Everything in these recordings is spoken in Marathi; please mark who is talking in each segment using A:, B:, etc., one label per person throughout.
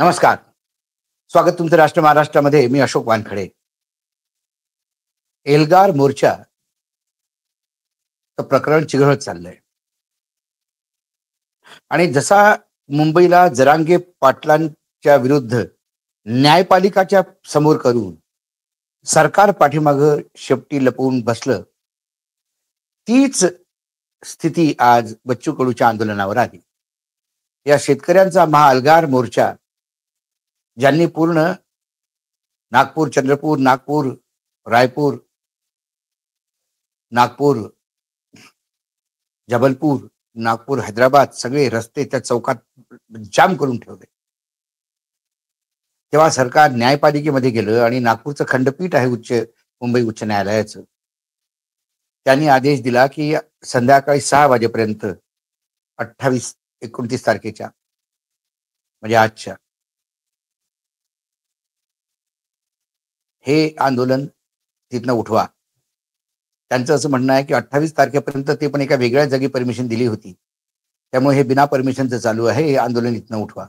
A: नमस्कार. स्वागत तुमचं राष्ट्र महाराष्ट्रामध्ये. मी अशोक वानखडे. एल्गार मोर्चा प्रकरण चिघळत चाललंय आणि जसा मुंबईला जरांगे पाटलांच्या विरुद्ध न्यायपालिकाच्या समोर करून सरकार पाठीमागं शेपटी लपवून बसलं, तीच स्थिती आज बच्चू कडूच्या आंदोलनावर आली. या शेतकऱ्यांचा महाअल्गार मोर्चा ज्यांनी पूर्ण नागपूर, चंद्रपूर, नागपूर, रायपूर, नागपूर, जबलपूर, नागपूर, हैदराबाद सगळे रस्ते त्या चौकात जाम करून ठेवले. तेव्हा सरकार न्यायपालिकेमध्ये गेलं आणि नागपूरचं खंडपीठ आहे मुंबई उच्च न्यायालयाचं, त्यांनी आदेश दिला की संध्याकाळी 6 वाजेपर्यंत 28-29 तारखेच्या म्हणजे आजच्या हे आंदोलन तिथनं उठवा. त्यांचं असं म्हणणं आहे की 28 तारखेपर्यंत ते पण एका वेगळ्या जागी परमिशन दिली होती, त्यामुळे हे बिना परमिशनचं चालू आहे, हे आंदोलन इथनं उठवा.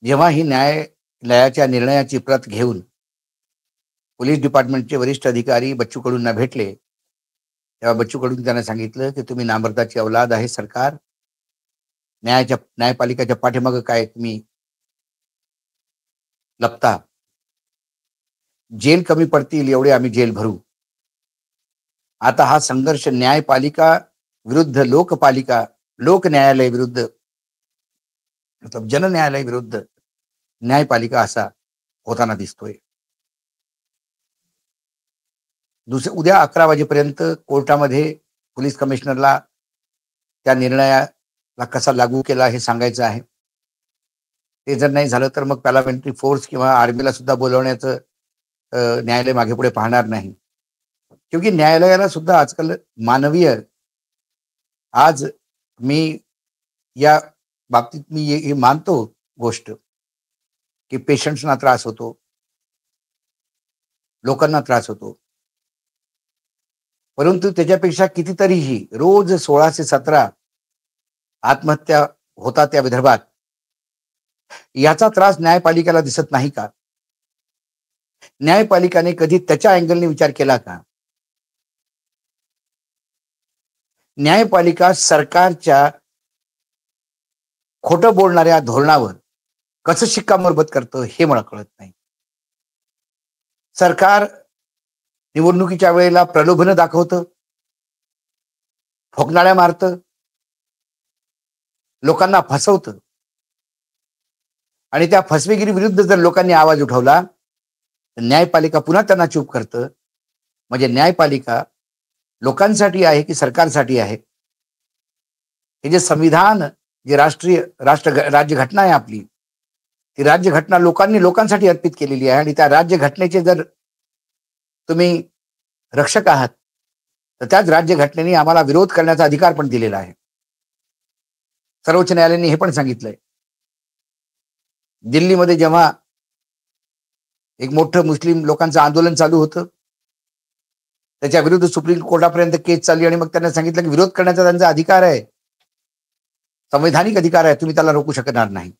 A: जेव्हा ही न्यायालयाच्या निर्णयाची प्रत घेऊन पोलीस डिपार्टमेंटचे वरिष्ठ अधिकारी बच्चू कडूंना भेटले, तेव्हा बच्चू कडून त्यांना सांगितलं की तुम्ही नामर्दाची औलाद आहे सरकार, न्यायपालिकेच्या पाठीमागं काय तुम्ही लपता, जेल कमी पडतील एवढे आम्ही जेल भरू. आता हा संघर्ष न्यायपालिका विरुद्ध लोकपालिका, लोक न्यायालय विरुद्ध मतलब जन न्यायालय विरुद्ध न्यायपालिका असा होताना दिसतोय. उद्या 11 वाजेपर्यंत कोर्टामध्ये पोलीस कमिशनरला त्या निर्णयाला कसा लागू केला हे सांगायचं आहे. ते जर नाही झालं तर मग पॅरामिलिटरी फोर्स किंवा आर्मीला सुद्धा बोलवण्याचं न्यायालय मागे पुढे पाहणार नाही. क्योंकि न्यायालयाला सुद्धा आजकाल मानवीय, आज मी या बाबतीत मी हे मानतो गोष्ट की पेशंट्सना त्रास होतो, लोकांना त्रास होतो, परंतु त्याच्यापेक्षा कितीतरीही रोज 16 ते 17 आत्महत्या होतात त्या विदर्भात. याचा त्रास न्यायपालिकेला दिसत नाही का? न्यायपालिकाने कधी त्याच्या अँगलने विचार केला का? न्यायपालिका सरकारच्या खोटं बोलणाऱ्या धोरणावर कसं शिक्कामोर्तब करतं हे मला कळत नाही. सरकार निवडणुकीच्या वेळेला प्रलोभन दाखवतं, फोकनाळ्या मारतं, लोकांना फसवतं आणि त्या फसवेगिरी विरुद्ध जर लोकांनी आवाज उठवला तर न्यायपालिका पुन्हा त्यांना चूप करतं. म्हणजे न्यायपालिका लोकांसाठी आहे की सरकारसाठी आहे? हे जे संविधान, जे राज्यघटना आहे आपली, ती राज्यघटना लोकांसाठी अर्पित केलेली आहे आणि त्या राज्यघटनेचे जर तुम्ही रक्षक आहात तर त्याच राज्यघटनेने आम्हाला विरोध करण्याचा अधिकार पण दिलेला आहे. सर्वोच्च न्यायालयाने हे पण सांगितलंय. दिल्लीमध्ये जेव्हा एक मोठं मुस्लिम लोकांचं आंदोलन चालू होतं, त्याच्या विरुद्ध सुप्रीम कोर्टापर्यंत केस चालली आणि मग त्यांना सांगितलं की विरोध करण्याचा त्यांचा अधिकार आहे, संवैधानिक अधिकार आहे, तुम्ही त्याला रोखू शकणार नाही.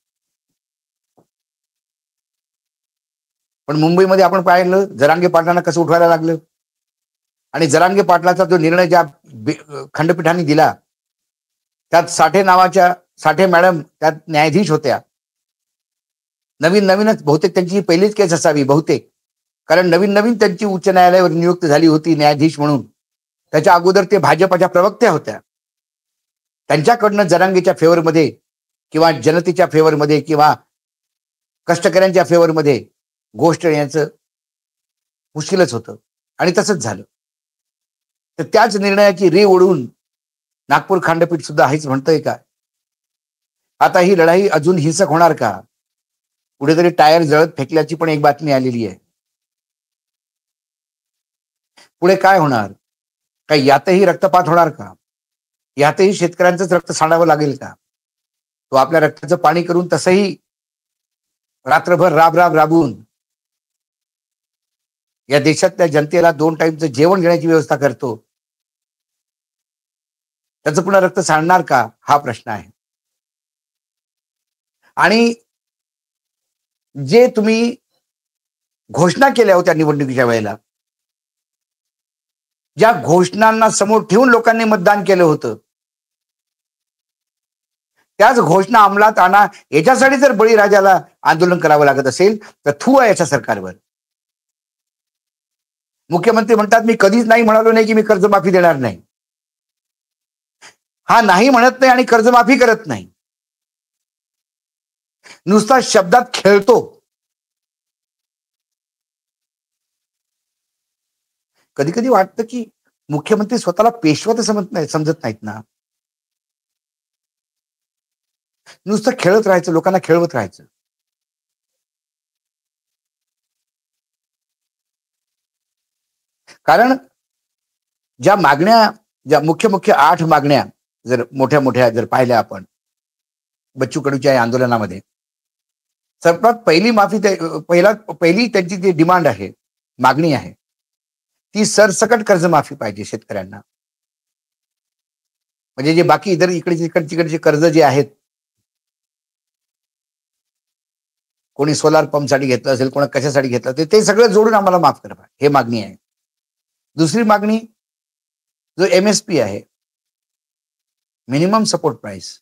A: पण मुंबईमध्ये आपण पाहिलं जरांगे पाटलांना कसं उठवायला लागलं आणि जरांगे पाटलाचा जो निर्णय ज्या खंडपीठाने दिला त्यात साठे मॅडम त्यात न्यायाधीश होत्या. नवीनच बहुतेक त्यांची पहिलीच केस असावी बहुतेक, कारण नवीन त्यांची उच्च न्यायालयावर नियुक्त झाली होती न्यायाधीश म्हणून. त्याच्या अगोदर ते भाजपच्या प्रवक्त्या होत्या. त्यांच्याकडनं जरांगेच्या फेवरमध्ये किंवा जनतेच्या फेवरमध्ये किंवा कष्टकऱ्यांच्या फेवरमध्ये गोष्ट येण्याचं मुश्किलच होतं आणि तसंच झालं. तर त्याच निर्णयाची रे ओढून नागपूर खंडपीठ सुद्धा हेच म्हणतंय का? आता ही लढाई अजून हिंसक होणार का? कुठेतरी टायर जळत फेकल्याची पण एक बातमी आलेली आहे. पुढे काय होणार? काय यातही रक्तपात होणार का? यातही शेतकऱ्यांचंच रक्त सांडावं लागेल का? तो आपल्या रक्ताचं पाणी करून तसंही रात्रभर राबून या देशातल्या जनतेला 2 टाइमचं जेवण घेण्याची व्यवस्था करतो, त्याचं पुन्हा रक्त सांडणार का हा प्रश्न आहे. आणि जे तुम्ही घोषणा केल्या होत्या निवडणुकीच्या वेळेला, ज्या घोषणांना समोर ठेवून लोकांनी मतदान केलं होतं, त्याच घोषणा अंमलात आणा, याच्यासाठी जर बळीराजाला आंदोलन करावं लागत असेल तर थू आहे याच्या सरकारवर. मुख्यमंत्री म्हणतात मी कधीच नाही म्हणालो नाही की मी कर्जमाफी देणार नाही. हा नाही म्हणत नाही आणि कर्जमाफी करत नाही, नुसता शब्दात खेळतो. कधी कधी वाटतं की मुख्यमंत्री स्वतःला पेशवा तर समजत नाहीत ना. नुसतं खेळत राहायचं, लोकांना खेळवत राहायचं. कारण ज्या मागण्या, ज्या मुख्य मुख्य 8 मागण्या जर मोठ्या मोठ्या जर पाहिल्या आपण बच्चू कडूच्या या आंदोलनामध्ये, सर्वात पहिली पहिली त्यांची जी डिमांड आहे, मागणी आहे, ती सरसकट कर्जमाफी पाहिजे शेतकऱ्यांना. म्हणजे जे बाकी इतर इकडचे कर्ज जे आहेत, कोणी सोलार पंपसाठी घेतलं असेल, कोणा कशासाठी घेतलं ते सगळं जोडून आम्हाला माफ करा, हे मागणी आहे. दुसरी मागणी जो MSP आहे, मिनिमम सपोर्ट प्राइस,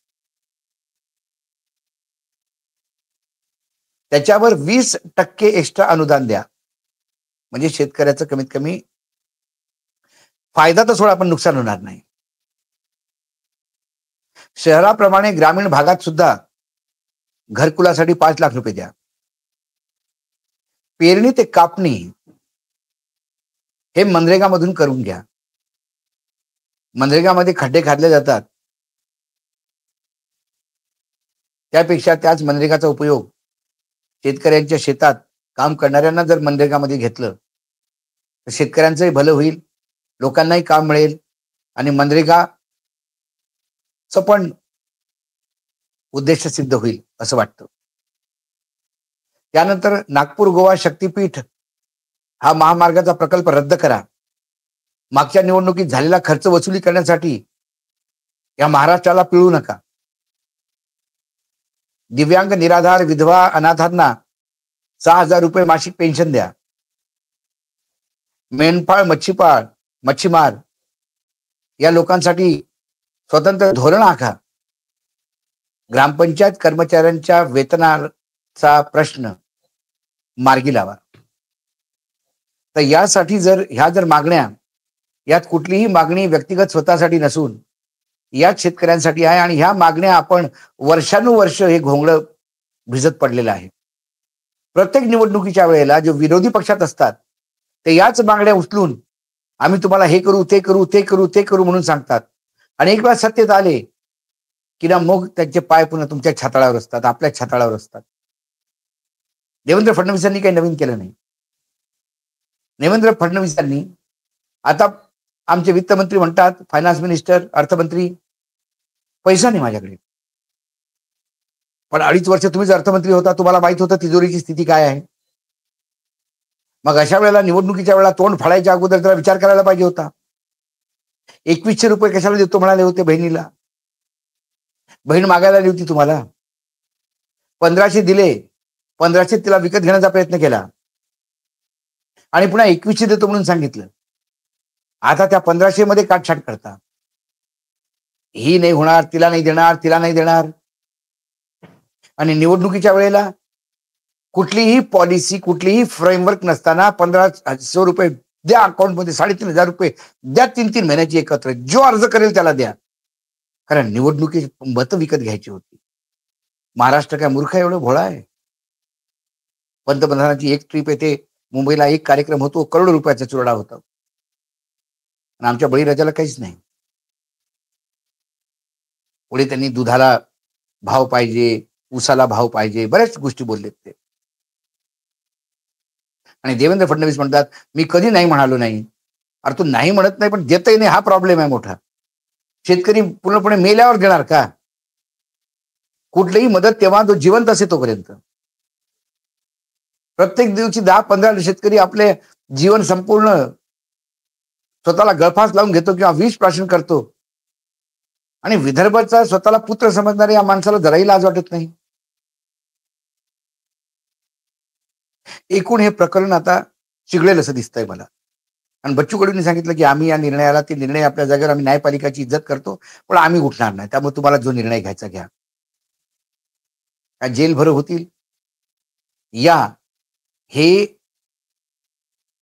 A: त्याच्यावर 20% एक्स्ट्रा अनुदान द्या. म्हणजे शेतकऱ्याचं कमीत कमी फायदा तर सोडा, पण नुकसान होणार नाही. शहराप्रमाणे ग्रामीण भागात सुद्धा घरकुलासाठी 5 लाख रुपये द्या. पेरणी ते कापणी हे मनरेगामधून करून घ्या. मनरेगामध्ये खड्डे खादले जातात, त्यापेक्षा त्याच मनरेगाचा उपयोग शेतकऱ्यांच्या शेतात काम करणाऱ्यांना जर मनरेगामध्ये घेतलं तर शेतकऱ्यांचंही भलं होईल, लोकांनाही काम मिळेल आणि मनरेगाचं पण उद्देश सिद्ध होईल असं वाटतं. त्यानंतर नागपूर गोवा शक्तीपीठ हा महामार्गाचा प्रकल्प रद्द करा. मागच्या निवडणुकीत झालेला खर्च वसुली करण्यासाठी या महाराष्ट्राला पिळू नका. दिव्यांग, निराधार, विधवा, अनाथांना 6,000 रुपये मासिक पेन्शन द्या. मेंढपाळ, मच्छीमार या लोकांसाठी स्वतंत्र धोरण आखा. ग्रामपंचायत कर्मचाऱ्यांच्या वेतनाचा प्रश्न मार्गी लावा. तर यासाठी ह्या जर मागण्या, यात कुठलीही मागणी व्यक्तिगत स्वतःसाठी नसून याच शेतकऱ्यांसाठी आहे आणि ह्या मागण्या आपण वर्षानुवर्ष हे घोंगडं भिजत पडलेलं आहे. प्रत्येक निवडणुकीच्या वेळेला जो विरोधी पक्षात असतात ते याच मागण्या उचलून आम्ही तुम्हाला हे करू, ते करू, ते करू, ते करू म्हणून सांगतात आणि एक वेळा सत्तेत आले की ना मग त्यांचे पाय पुन्हा तुमच्या छाताळावर असतात, आपल्या छाताळावर असतात. देवेंद्र फडणवीसांनी काही नवीन केलं नाही. देवेंद्र फडणवीसांनी आता आमचे वित्तमंत्री म्हणतात, फायनान्स मिनिस्टर, अर्थमंत्री, पैसा नाही माझ्याकडे. पण 2.5 वर्ष तुम्हीच अर्थमंत्री होता, तुम्हाला माहित होतं तिजोरीची स्थिती काय आहे. मग अशा वेळेला निवडणुकीच्या वेळेला तोंड फाडायच्या अगोदर त्याला विचार करायला पाहिजे होता. 2100 रुपये कशाला देतो म्हणाले होते बहिणीला. बहीण मागायला आली होती तुम्हाला, 1500 दिले, 1500 तिला विकत घेण्याचा प्रयत्न केला आणि पुन्हा 2100 देतो म्हणून सांगितलं. आता त्या 1500 मध्ये काटछाट करता. ही नाही होणार, तिला नाही देणार, तिला नाही देणार. आणि निवडणुकीच्या वेळेला कुठलीही पॉलिसी, कुठलीही फ्रेमवर्क नसताना 1500 रुपये द्या अकाउंटमध्ये, 3500 रुपये द्या 3-3 महिन्याची एकत्र, जो अर्ज करेल त्याला द्या. कारण निवडणुकीची मतं विकत घ्यायची होती. महाराष्ट्र काय मूर्ख आहे, एवढं भोळा आहे? पंतप्रधानाची एक ट्रिप येते मुंबईला, एक कार्यक्रम होतो, करोडो रुपयाचा चुरडा होता आणि आमच्या बळीराजाला काहीच नाही. पुढे त्यांनी दुधाला भाव पाहिजे, ऊसाला भाव पाहिजे, बऱ्याच गोष्टी बोललेत ते. आणि देवेंद्र फडणवीस म्हणतात मी कधी नाही म्हणालो नाही. अरे तू नाही म्हणत नाही पण देतही नाही, हा प्रॉब्लेम आहे मोठा. शेतकरी पूर्णपणे मेल्यावर देणार का? कुठलीही मदत तेव्हा तो जिवंत असे तोपर्यंत. प्रत्येक दिवशी 10-15 शेतकरी आपले जीवन संपूर्ण स्वतःला गळफास लावून घेतो किंवा विष प्राशन करतो आणि विदर्भाचा स्वतःला पुत्र समजणाऱ्या या माणसाला जराही लाज वाटत नाही. एकूण हे प्रकरण आता चिघळेल असं दिसतंय मला. आणि बच्चू कडूंनी सांगितलं की आम्ही या निर्णयाला, ते निर्णय आपल्या जागेवर, आम्ही न्यायपालिकाची इज्जत करतो, पण आम्ही उठणार नाही. त्यामुळे तुम्हाला जो निर्णय घ्यायचा घ्या. काय जेल भरं होतील? या हे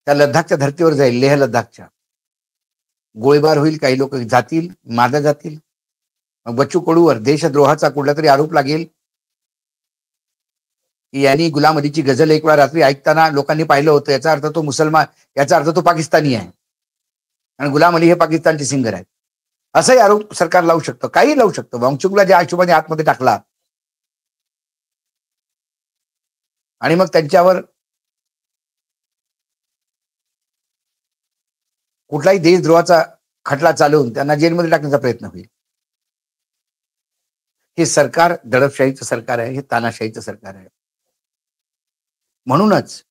A: त्या लद्दाखच्या धर्तीवर जाईल, लेह लद्दाखच्या. गोळीबार होईल, काही लोक जातील, मारल्या जातील. मग बच्चू कडूवर देशद्रोहाचा कुठला तरी आरोप लागेल की यांनी गुलाम अलीची गझल एक वेळा रात्री ऐकताना लोकांनी पाहिलं होतं, याचा अर्थ तो मुसलमान, याचा अर्थ तो पाकिस्तानी आहे आणि गुलाम अली हे पाकिस्तानचे सिंगर आहेत, असाही आरोप सरकार लावू शकतं, काही लावू शकतं. वांगचुकला ज्या हिशोबाने आतमध्ये टाकला आणि मग त्यांच्यावर कुठलाही देशद्रोहाचा खटला चालवून त्यांना जेलमध्ये टाकण्याचा प्रयत्न होईल. हे सरकार दडपशाहीचं सरकार आहे, हे तानाशाहीचं सरकार आहे. म्हणूनच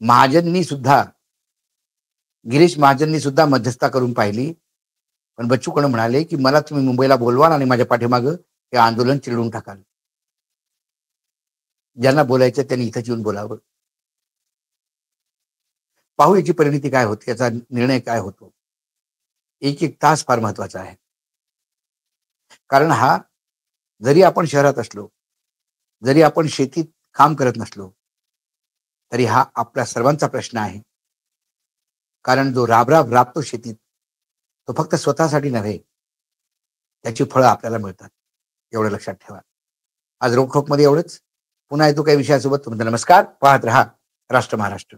A: महाजननी सुद्धा, गिरीश महाजननी सुद्धा मध्यस्थता करून पाहिली, पण बच्चू कडू म्हणाले की मला तुम्ही मुंबईला बोलवाल आणि माझ्या पाठीमागं हे आंदोलन चिरडून टाकाल. ज्यांना बोलायचं त्यांनी इथंच येऊन बोलावं. पाहू याची परिणिती काय होते, याचा निर्णय काय होतो. एक एक तास फार महत्वाचा आहे. कारण हा, जरी आपण शहरात असलो, जरी आपण शेतीत काम करत नसलो, तरी हा आपल्या सर्वांचा प्रश्न आहे. कारण जो राबराब राबतो शेतीत, तो फक्त स्वतःसाठी नव्हे, त्याची फळं आपल्याला मिळतात. एवढं लक्षात ठेवा. आज रोखोकमध्ये एवढंच. पुन्हा येतो काही विषयासोबत. तुमचा नमस्कार. पाहत रहा राष्ट्र महाराष्ट्र.